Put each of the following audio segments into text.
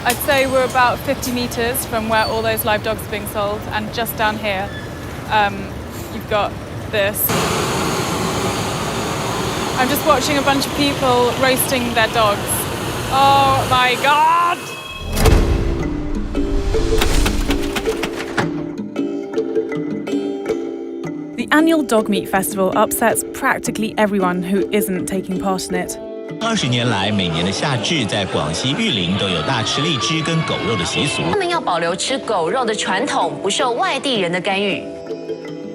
I'd say we're about 50 metres from where all those live dogs are being sold, and just down here you've got this. I'm just watching a bunch of people roasting their dogs. Oh my god! The annual Dog Meat Festival upsets practically everyone who isn't taking part in it. 20年来，每年的夏至，在广西玉林都有大吃荔枝跟狗肉的习俗。他们要保留吃狗肉的传统，不受外地人的干预。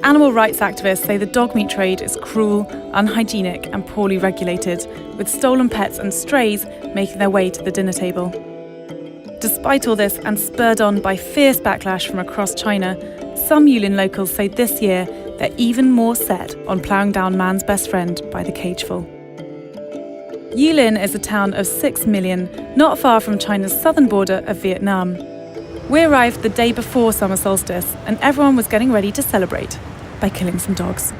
Animal rights activists say the dog meat trade is cruel, unhygienic and poorly regulated, with stolen pets and strays making their way to the dinner table. Despite all this, and spurred on by fierce backlash from across China, some Yulin locals say this year they're even more set on ploughing down man's best friend by the cageful. Yulin is a town of 6 million, not far from China's southern border of Vietnam. We arrived the day before summer solstice, and everyone was getting ready to celebrate by killing some dogs.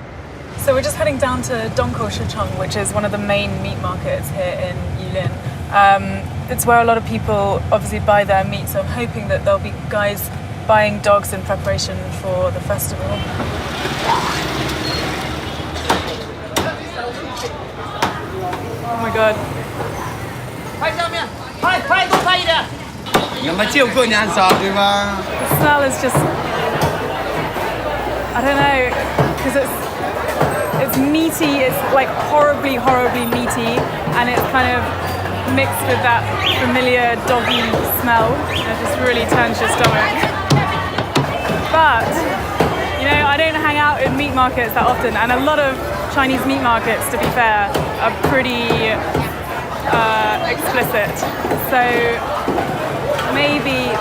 So we're just heading down to Dongkou Shicheng, which is one of the main meat markets here in Yulin. It's where a lot of people obviously buy their meat, so I'm hoping that there'll be guys buying dogs in preparation for the festival. Oh my god. 拍上面，拍多拍一点。你们就过年少对吧？ The smell is just, I don't know, because it's meaty, it's like horribly meaty, and it's kind of mixed with that familiar doggy smell, and it just really turns your stomach. But, you know, I don't hang out in meat markets that often, and a lot of Chinese meat markets, to be fair, are pretty explicit. So maybe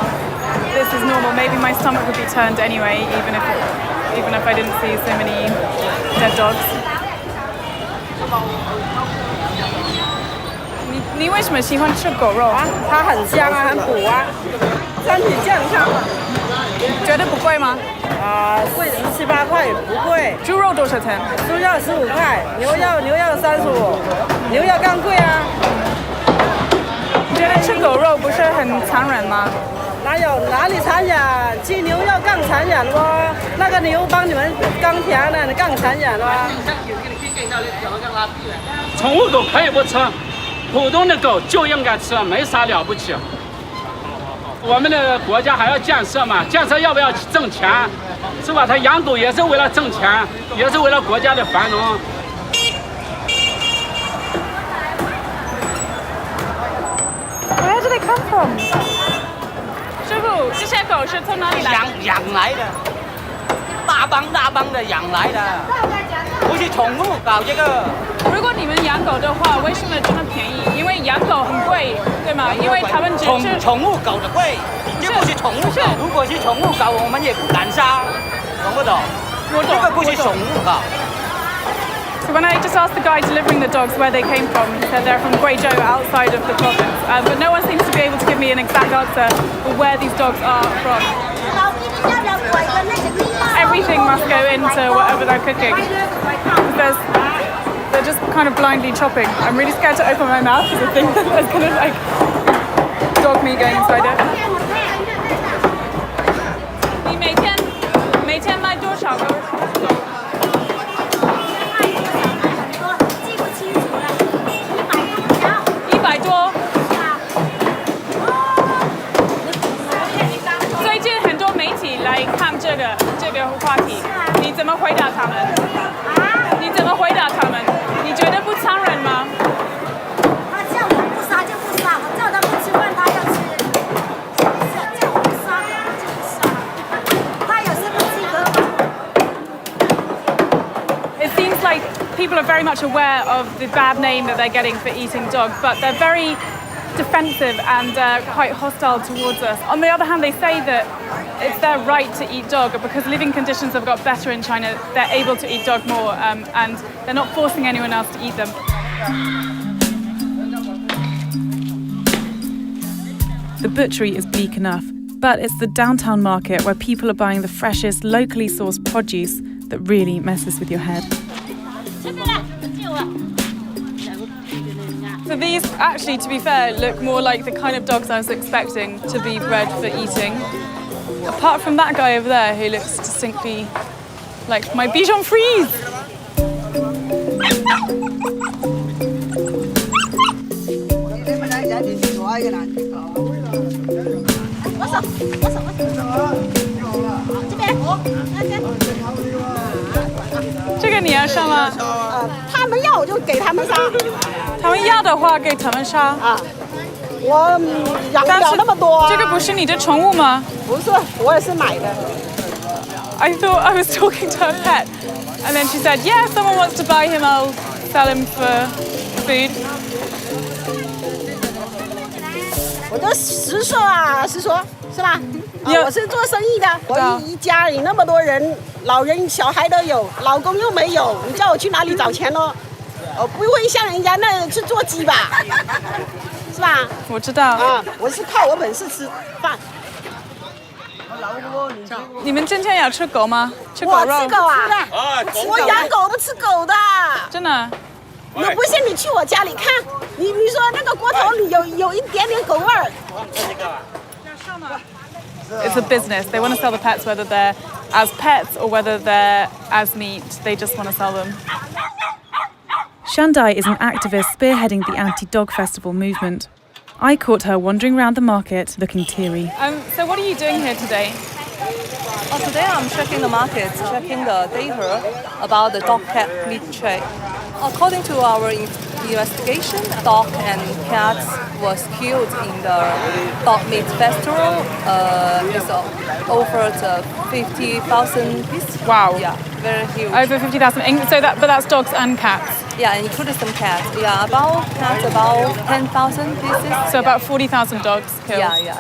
this is normal. Maybe my stomach would be turned anyway, even if I didn't see so many dead dogs. 你为什么喜欢吃狗肉啊？它很香啊，很补啊，身体健康。觉得不贵吗？贵17、18块不贵。猪肉多少钱？猪肉15块，牛肉35，牛肉更贵啊。你觉得吃狗肉不是很残忍吗？哪里残忍？吃牛肉更残忍咯，那个牛帮你们耕田呢，你更残忍咯。宠物狗可以不吃，普通的狗就应该吃，没啥了不起。我们的国家还要建设嘛，建设要不要挣钱？是吧？他养狗也是为了挣钱，也是为了国家的繁荣。Where do they come from? 师傅，这些狗是从哪里来？养来的，大帮的养来的，不是宠物狗这个。如果你们养狗的话，为什么这么便宜？因为养狗很贵，对吗？因为他们只是宠物狗的贵，这不是宠物狗。如果是宠物狗，我们也不敢杀，懂不懂？这个不是宠物狗。So when I just asked the guy delivering the dogs where they came from, he said they're from Guizhou, outside of the province. But no one seems to be able to give me an exact answer for where these dogs are from. Everything must go into whatever they're cooking. They're just kind of blindly chopping. I'm really scared to open my mouth because I think that there's kind of like dog meat going inside it. 你每天卖多少个？100多。最近很多媒体来看这个话题，你怎么回答他们？你怎么回答他们？你觉得不残忍吗？他叫我不杀就不杀，我叫他不吃饭他要吃，叫我不杀他就不杀，他有什么资格吗？ It seems like people are very much aware of the bad name that they're getting for eating dog, but they're very defensive and quite hostile towards us. On the other hand, they say that it's their right to eat dog because living conditions have got better in China. They're able to eat dog more and they're not forcing anyone else to eat them. The butchery is bleak enough, but it's the downtown market where people are buying the freshest, locally sourced produce that really messes with your head. So So these, actually, to be fair, look more like the kind of dogs I was expecting to be bred for eating. Apart from that guy over there who looks distinctly like my Bichon Frise.这个你要上吗？他们要我就给他们杀他们要的话给他们杀。啊。我养不了那么多啊。这个不是你的宠物吗？不是，我也是买的。I thought I was talking to a pet, and then she said, "Yeah, if someone wants to buy him, I'll sell him for food." 我就实说啊，实说，是吧？我是做生意的，我一家里那么多人，老人小孩都有，老公又没有，你叫我去哪里找钱呢？我不会像人家那去做鸡吧，是吧？我知道啊，我是靠我本事吃饭。你们今天要吃狗吗？吃狗肉？我吃狗啊！我养狗不吃狗的。真的？你不信你去我家里看，你说那个锅头里有一点点狗味儿。It's a business. They want to sell the pets whether they're as pets or whether they're as meat. They just want to sell them. Shandai is an activist spearheading the anti-dog festival movement. I caught her wandering around the market looking teary. So what are you doing here today? Today I'm checking the market, checking the data about the dog-cat meat trade. According to our investigation, dog and cats was killed in the dog meat festival. It's over 50,000 pieces. Wow. Yeah, very huge. Over 50,000. But that's dogs and cats. Yeah, including some cats. Yeah, about 10,000 pieces. So about 40,000 dogs killed. Yeah.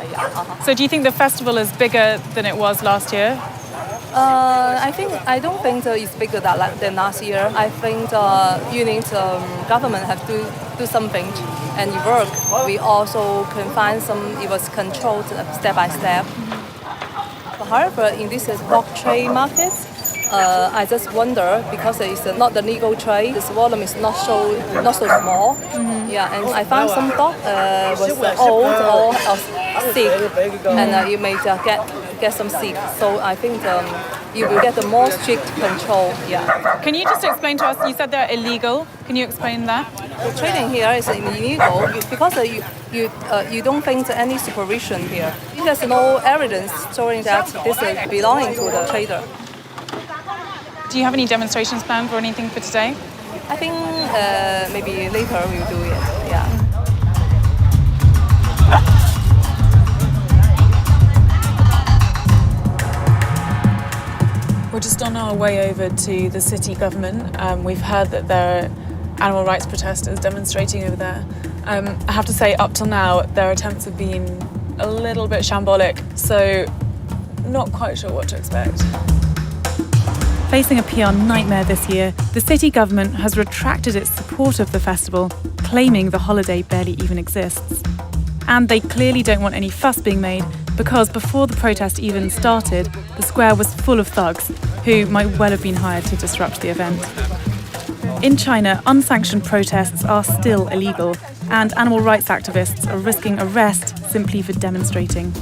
So do you think the festival is bigger than it was last year? I don't think it's bigger than last year. I think Yulin's government have to do something and work. We also can find it was controlled step by step. But however, in this dog trade market, I just wonder because it's not the legal trade. This volume is not so small. Mm-hmm. Yeah, and I found some dog was old or sick, and you may get some sick. So I think you will get a more strict control. Yeah. Can you just explain to us? You said they're illegal. Can you explain that? The trading here is illegal because you don't think any supervision here. There's no evidence showing that this is belonging to the trader. Do you have any demonstrations planned or anything for today? I think maybe later we'll do it. Yeah. We're just on our way over to the city government. We've heard that there are animal rights protesters demonstrating over there. I have to say, up till now, their attempts have been a little bit shambolic, so not quite sure what to expect. Facing a PR nightmare this year, the city government has retracted its support of the festival, claiming the holiday barely even exists. And they clearly don't want any fuss being made because before the protest even started, the square was full of thugs who might well have been hired to disrupt the event. In China, unsanctioned protests are still illegal, and animal rights activists are risking arrest simply for demonstrating.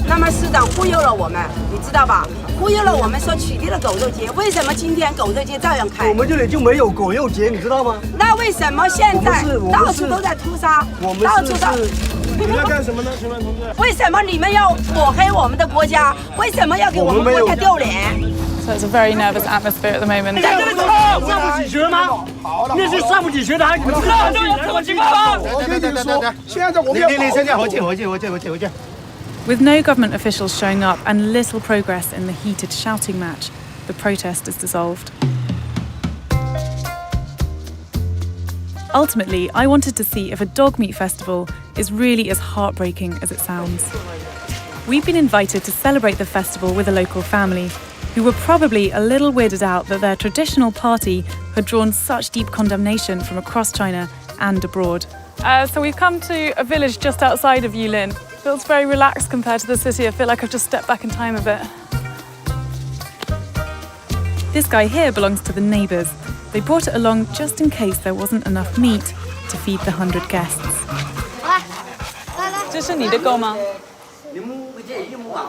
那么市长忽悠了我们，你知道吧？忽悠了我们说取缔了狗肉节，为什么今天狗肉节照样开？我们这里就没有狗肉节，你知道吗？那为什么现在到处都在屠杀？到处都。你们要干什么呢，请问同志？为什么你们要抹黑我们的国家？为什么要给我们国家丢脸？ So it's a very nervous atmosphere at the moment. 上不起学吗？那是上不起学的，还不知道什么情况吗？我跟你们说，现在我们要。你现在回去。 With no government officials showing up and little progress in the heated shouting match, the protest is dissolved. Ultimately, I wanted to see if a dog meat festival is really as heartbreaking as it sounds. We've been invited to celebrate the festival with a local family, who were probably a little weirded out that their traditional party had drawn such deep condemnation from across China and abroad. So we've come to a village just outside of Yulin. Feels very relaxed compared to the city. I feel like I've just stepped back in time a bit. This guy here belongs to the neighbours. They brought it along just in case there wasn't enough meat to feed the 100 guests. 这是你的狗吗？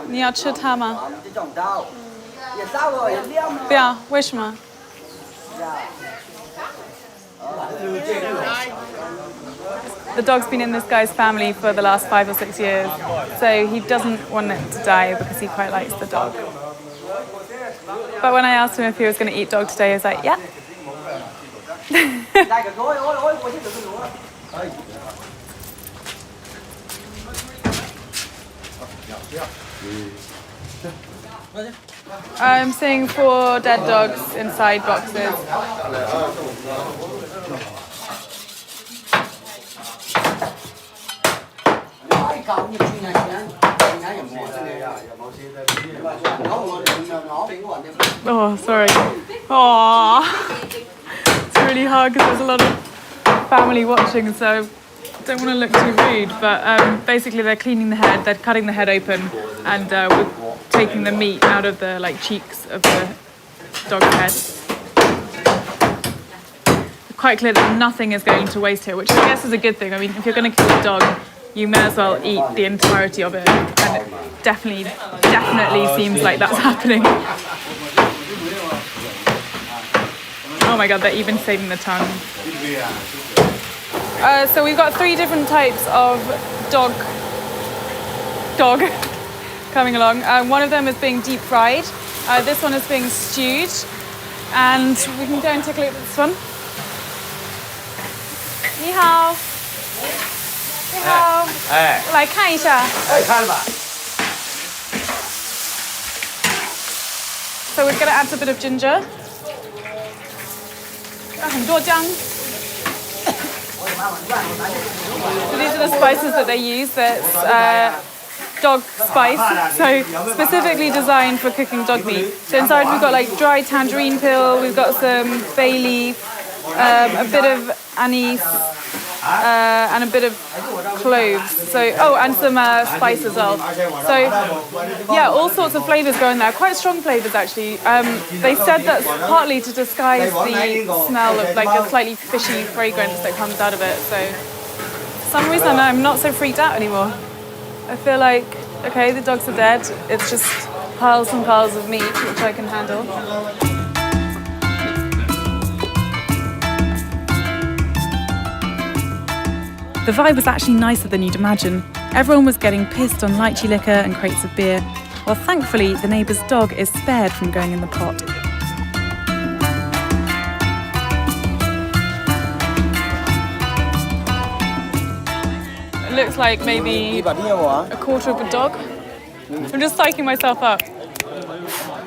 你要吃它吗？不要，为什么？ The dog's been in this guy's family for the last 5 or 6 years, so he doesn't want it to die because he quite likes the dog. But when I asked him if he was going to eat dog today, he was like, yeah. I'm seeing 4 dead dogs inside boxes. Oh, sorry. Oh, it's really hard because there's a lot of family watching, so I don't want to look too rude. But basically, they're cleaning the head, they're cutting the head open, and we're taking the meat out of the cheeks of the dog's head. It's quite clear that nothing is going to waste here, which I guess is a good thing. I mean, if you're going to kill a dog, you may as well eat the entirety of it, and it definitely seems like that's happening. Oh my god, they're even saving the tongue. So we've got 3 different types of dog coming along. One of them is being deep fried. This one is being stewed, and we can go and take a look at this one. 你好。 你好，来看一下。看了吧。So we're going to add a bit of ginger. 很多姜。So these are the spices that they use. That's dog spice, so specifically designed for cooking dog meat. So inside we've got dry tangerine peel, we've got some bay leaf, a bit of anise, and a bit of cloves. So and some spice as well. So yeah, all sorts of flavours go in there. Quite strong flavours actually. They said that's partly to disguise the smell of a slightly fishy fragrance that comes out of it. So for some reason I'm not so freaked out anymore. I feel like, okay, the dogs are dead. It's just piles and piles of meat, which I can handle. The vibe was actually nicer than you'd imagine. Everyone was getting pissed on lychee liquor and crates of beer, while thankfully the neighbour's dog is spared from going in the pot. It looks like maybe a quarter of a dog. I'm just psyching myself up.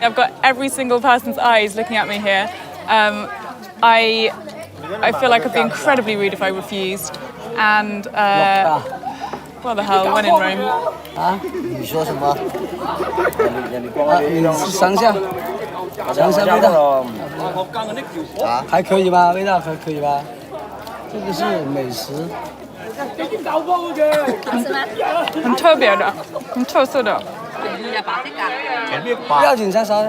I've got every single person's eyes looking at me here. I feel like I'd be incredibly rude if I refused. And what the hell, when in Rome. 啊？你说什么？你尝一下，尝一下味道。啊，还可以吧？味道还可以吧？这个是美食。很特别的，很特色的。不要紧，再烧。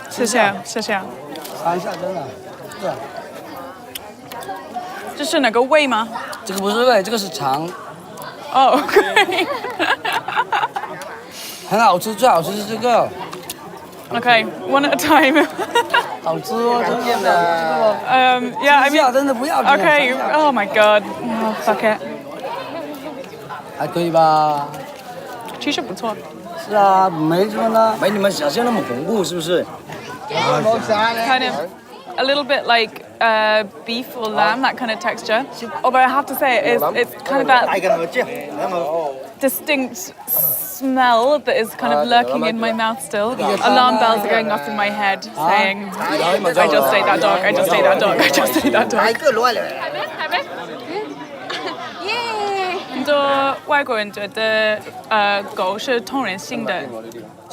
谢谢，谢谢。尝一下，真的，对。这是哪个胃吗？这个不是胃，这个是肠。哦 ，OK。很好吃，最好吃是这个。Okay, one at a time. 好吃哦，真的。Yeah, I mean, 真的不要。Okay, oh my god, oh, fuck it. 还可以吧？其实不错。是啊，没什么呢，没你们想象那么恐怖，是不是？ Kind of a little bit like beef or lamb, that kind of texture. Although I have to say, it's kind of that distinct smell that is kind of lurking in my mouth still. Alarm bells are going off in my head saying, I just ate that dog, I just ate that dog, I just ate that dog. 很多外国人觉得狗是通人性的，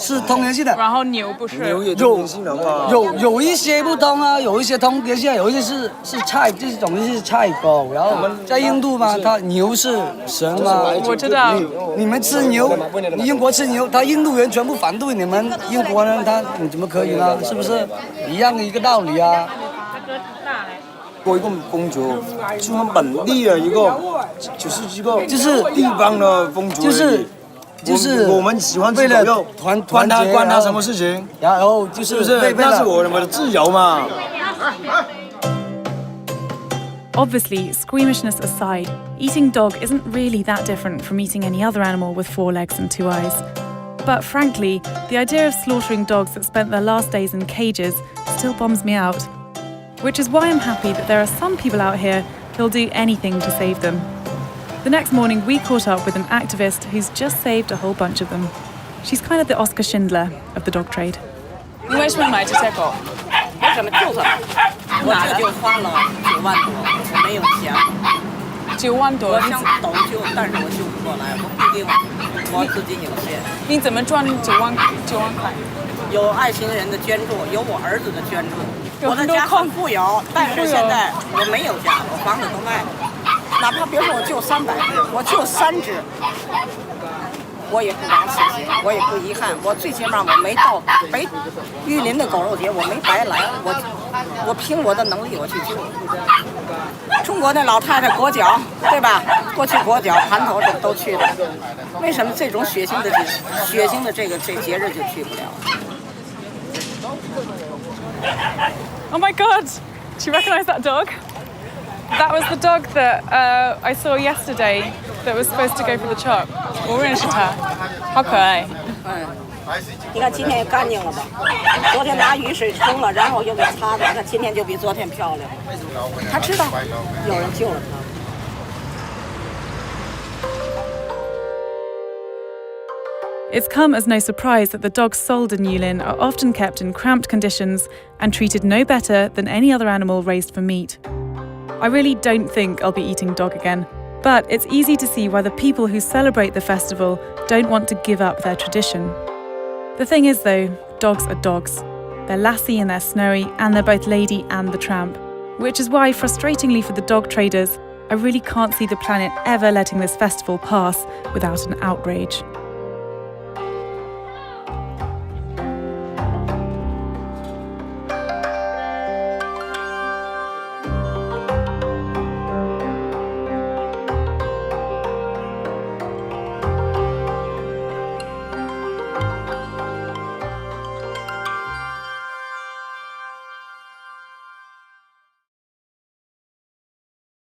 是同源性的，然后牛不是。有一些不同啊，有一些同源性，有一些是菜，这种是菜狗。然后在印度嘛，它牛是神嘛。我知道。你们吃牛，你英国吃牛，他印度人全部反对你们英国人，你怎么可以呢？是不是一样的一个道理啊？过一个公主，是我们本地的一个，就是地方的风俗。就是我们喜欢吃狗肉，管他什么事情，然后就是不是？那是我们的自由嘛。Obviously, squeamishness aside, eating dog isn't really that different from eating any other animal with 4 legs and 2 eyes. But frankly, the idea of slaughtering dogs that spent their last days in cages still bombs me out. Which is why I'm happy that there are some people out here who'll do anything to save them. The next morning, we caught up with an activist who's just saved a whole bunch of them. She's kind of the Oscar Schindler of the dog trade. 你为什么买这些狗？我怎么救它？我这就花了9万多，我没有钱。9万多？我想斗救，但是我救不过来，我毕竟我自己有限。你怎么赚9万块？有爱心人的捐助，有我儿子的捐助。我的家很富有，但是现在我没有家，我房子都卖了。哪怕别说我救300只，我救3只，我也不枉此行，我也不遗憾。我最起码我没到玉林的狗肉节，我没白来，我凭我的能力我去救。中国的老太太裹脚，对吧？过去裹脚、盘头都去了，为什么这种血腥的这节日就去不了？ Oh my god! Do you recognise that dog? That was the dog that I saw yesterday that was supposed to go for the chop. 我认识它，好可爱。你看今天也干净了吧？昨天拿雨水冲了，然后又给擦的，那今天就比昨天漂亮。他知道有人救了他。 It's come as no surprise that the dogs sold in Yulin are often kept in cramped conditions and treated no better than any other animal raised for meat. I really don't think I'll be eating dog again, but it's easy to see why the people who celebrate the festival don't want to give up their tradition. The thing is though, dogs are dogs. They're lassie and they're snowy, and they're both lady and the tramp. Which is why, frustratingly for the dog traders, I really can't see the planet ever letting this festival pass without an outrage.